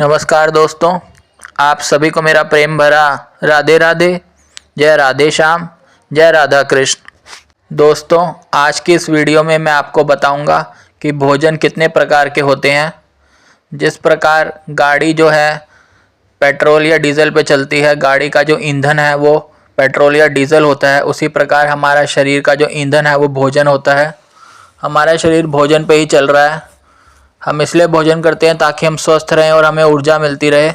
नमस्कार दोस्तों, आप सभी को मेरा प्रेम भरा राधे राधे। जय राधे श्याम, जय राधा कृष्ण। दोस्तों, आज की इस वीडियो में मैं आपको बताऊंगा कि भोजन कितने प्रकार के होते हैं। जिस प्रकार गाड़ी जो है पेट्रोल या डीजल पे चलती है, गाड़ी का जो ईंधन है वो पेट्रोल या डीजल होता है, उसी प्रकार हमारा शरीर का जो ईंधन है वो भोजन होता है। हमारा शरीर भोजन पे ही चल रहा है। हम इसलिए भोजन करते हैं ताकि हम स्वस्थ रहें और हमें ऊर्जा मिलती रहे।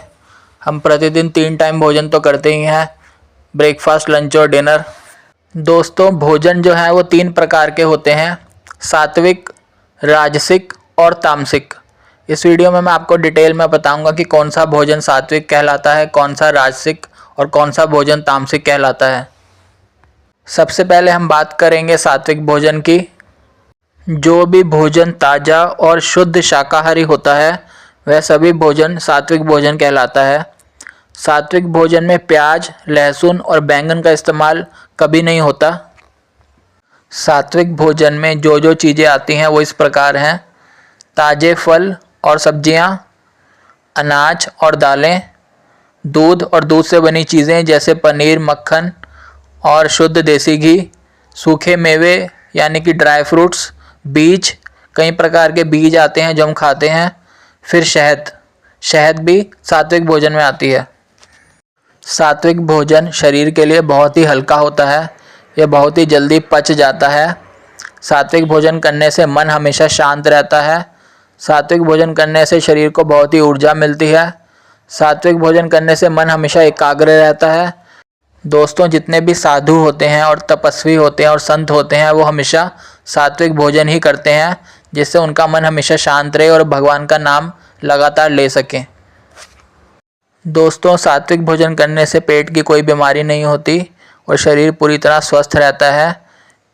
हम प्रतिदिन 3 टाइम भोजन तो करते ही हैं, ब्रेकफास्ट, लंच और डिनर। दोस्तों, भोजन जो है वो 3 प्रकार के होते हैं, सात्विक, राजसिक और तामसिक। इस वीडियो में मैं आपको डिटेल में बताऊंगा कि कौन सा भोजन सात्विक कहलाता है, कौन सा राजसिक और कौन सा भोजन तामसिक कहलाता है। सबसे पहले हम बात करेंगे सात्विक भोजन की। जो भी भोजन ताज़ा और शुद्ध शाकाहारी होता है वह सभी भोजन सात्विक भोजन कहलाता है। सात्विक भोजन में प्याज, लहसुन और बैंगन का इस्तेमाल कभी नहीं होता। सात्विक भोजन में जो जो चीज़ें आती हैं वो इस प्रकार हैं: ताज़े फल और सब्जियां, अनाज और दालें, दूध और दूध से बनी चीज़ें जैसे पनीर, मक्खन और शुद्ध देसी घी, सूखे मेवे यानी कि ड्राई फ्रूट्स, बीज, कई प्रकार के बीज आते हैं जो हम खाते हैं। फिर शहद भी सात्विक भोजन में आती है। सात्विक भोजन शरीर के लिए बहुत ही हल्का होता है, यह बहुत ही जल्दी पच जाता है। सात्विक भोजन करने से मन हमेशा शांत रहता है। सात्विक भोजन करने से शरीर को बहुत ही ऊर्जा मिलती है। सात्विक भोजन करने से मन हमेशा एकाग्र रहता है। दोस्तों, जितने भी साधु होते हैं और तपस्वी होते हैं और संत होते हैं वो हमेशा सात्विक भोजन ही करते हैं, जिससे उनका मन हमेशा शांत रहे और भगवान का नाम लगातार ले सकें। दोस्तों, सात्विक भोजन करने से पेट की कोई बीमारी नहीं होती और शरीर पूरी तरह स्वस्थ रहता है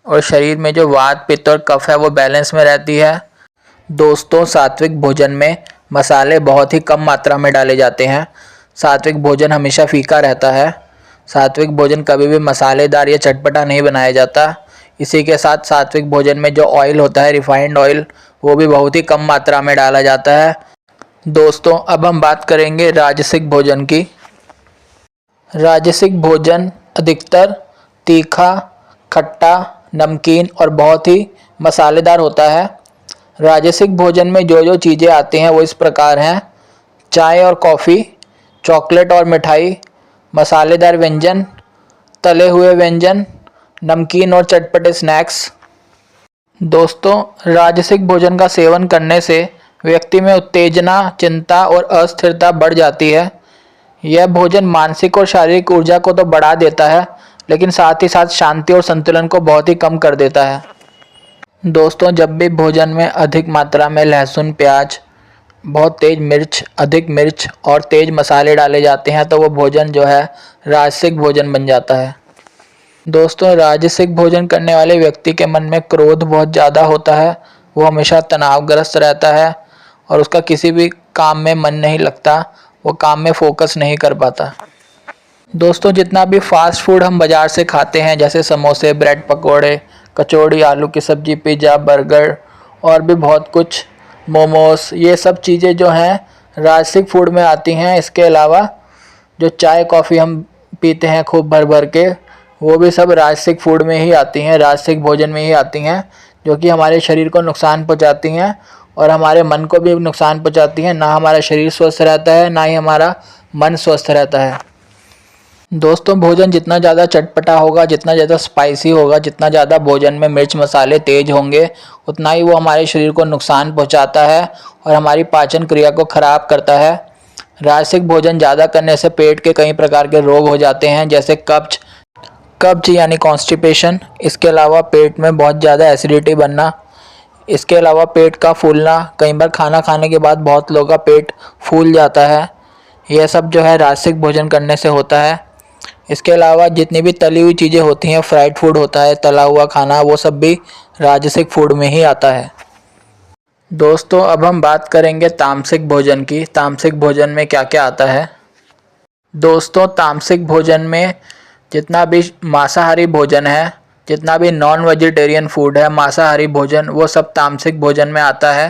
और शरीर में जो वात, पित्त और कफ है वो बैलेंस में रहती है। दोस्तों, सात्विक भोजन में मसाले बहुत ही कम मात्रा में डाले जाते हैं। सात्विक भोजन हमेशा फीका रहता है। सात्विक भोजन कभी भी मसालेदार या चटपटा नहीं बनाया जाता। इसी के साथ सात्विक भोजन में जो ऑयल होता है, रिफाइंड ऑयल, वो भी बहुत ही कम मात्रा में डाला जाता है। दोस्तों, अब हम बात करेंगे राजसिक भोजन की। राजसिक भोजन अधिकतर तीखा, खट्टा, नमकीन और बहुत ही मसालेदार होता है। राजसिक भोजन में जो जो चीज़ें आती हैं वो इस प्रकार हैं: चाय और कॉफ़ी, चॉकलेट और मिठाई, मसालेदार व्यंजन, तले हुए व्यंजन, नमकीन और चटपटे स्नैक्स। दोस्तों, राजसिक भोजन का सेवन करने से व्यक्ति में उत्तेजना, चिंता और अस्थिरता बढ़ जाती है। यह भोजन मानसिक और शारीरिक ऊर्जा को तो बढ़ा देता है, लेकिन साथ ही साथ शांति और संतुलन को बहुत ही कम कर देता है। दोस्तों, जब भी भोजन में अधिक मात्रा में लहसुन, प्याज, बहुत तेज़ मिर्च, अधिक मिर्च और तेज़ मसाले डाले जाते हैं तो वो भोजन जो है राजसिक भोजन बन जाता है। दोस्तों, राजसिक भोजन करने वाले व्यक्ति के मन में क्रोध बहुत ज़्यादा होता है। वो हमेशा तनावग्रस्त रहता है और उसका किसी भी काम में मन नहीं लगता, वो काम में फोकस नहीं कर पाता। दोस्तों, जितना भी फास्ट फूड हम बाज़ार से खाते हैं जैसे समोसे, ब्रेड पकोड़े, कचौड़ी, आलू की सब्ज़ी, पिज़्ज़ा, बर्गर और भी बहुत कुछ, मोमोस, ये सब चीज़ें जो हैं राजसिक फूड में आती हैं। इसके अलावा जो चाय कॉफ़ी हम पीते हैं खूब भर भर के, वो भी सब राजसिक फूड में ही आती हैं, राजसिक भोजन में ही आती हैं, जो कि हमारे शरीर को नुकसान पहुंचाती हैं और हमारे मन को भी नुकसान पहुंचाती हैं। ना हमारा शरीर स्वस्थ रहता है, ना ही हमारा मन स्वस्थ रहता है। दोस्तों, भोजन जितना ज़्यादा चटपटा होगा, जितना ज़्यादा स्पाइसी होगा, जितना ज़्यादा भोजन में मिर्च मसाले तेज़ होंगे, उतना ही वो हमारे शरीर को नुकसान पहुंचाता है और हमारी पाचन क्रिया को ख़राब करता है। राजसिक भोजन ज़्यादा करने से पेट के कई प्रकार के रोग हो जाते हैं, जैसे कब्ज यानी कॉन्स्टिपेशन। इसके अलावा पेट में बहुत ज़्यादा एसिडिटी बनना। इसके अलावा पेट का फूलना, कई बार खाना खाने के बाद बहुत लोगों का पेट फूल जाता है। यह सब जो है राजसिक भोजन करने से होता है। इसके अलावा जितनी भी तली हुई चीज़ें होती हैं, फ्राइड फूड होता है, तला हुआ खाना, वो सब भी राजसिक फूड में ही आता है। दोस्तों, अब हम बात करेंगे तामसिक भोजन की। तामसिक भोजन में क्या क्या आता है। दोस्तों, तामसिक भोजन में जितना भी मांसाहारी भोजन है, जितना भी नॉन वेजिटेरियन फूड है, मांसाहारी भोजन, वो सब तामसिक भोजन में आता है।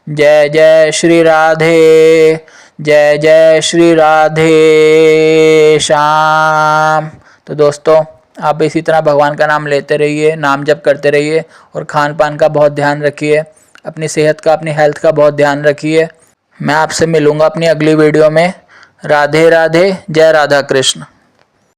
जय जय श्री राधे, जय जय श्री राधे श्याम। तो दोस्तों, आप इसी तरह भगवान का नाम लेते रहिए, नाम जप करते रहिए और खान पान का बहुत ध्यान रखिए, अपनी सेहत का, अपनी हेल्थ का बहुत ध्यान रखिए। मैं आपसे मिलूँगा अपनी अगली वीडियो में। राधे राधे, जय राधा कृष्ण।